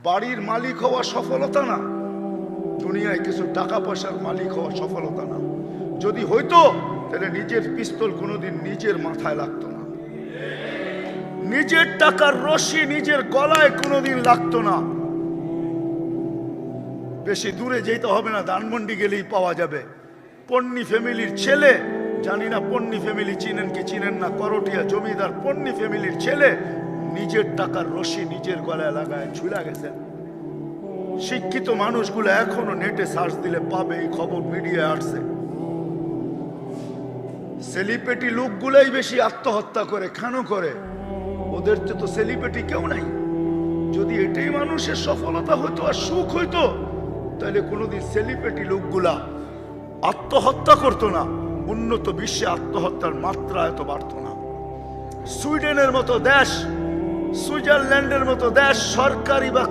বাড়ির মালিক হওয়া সফলতা না, দুনিয়ায় কিছু টাকা পয়সার মালিক হওয়া সফলতা না। যদি হইতো তাহলে নিজের পিস্তল কোনোদিন নিজের মাথায় লাগতো না, নিজের টাকার রশি নিজের গলায় কোনোদিন লাগতো না। বেশি দূরে যেতে হবে না, ধানমন্ডি গেলেই পাওয়া যাবে। পন্নী ফ্যামিলির ছেলে, জানি না পন্নী ফ্যামিলি চিনেন কি চিনেন না, করটিয়া জমিদার পন্নী ফ্যামিলির ছেলে নিজের টাকার রশি নিজের গলায় লাগায় ঝুলা গেছেন। শিক্ষিত মানুষগুলো এখনো নেটে সার্চ দিলে পাবে, এই খবর মিডিয়ায় আসছে। সেলিব্রিটি লোকগুলাই বেশি আত্মহত্যা করে, কেন করে? ওদের তো সেলিব্রিটি কেউ নাই। যদি এটাই মানুষের সফলতা হতো আর সুখ হইতো, তাহলে কোনোদিন সেলিব্রিটি লোকগুলা আত্মহত্যা করতো না। উন্নত বিশ্বে আত্মহত্যার মাত্রা এত বাড়তো না। সুইডেনের মতো দেশ, সুইজারল্যান্ডের মতো দেশ সরকারি বা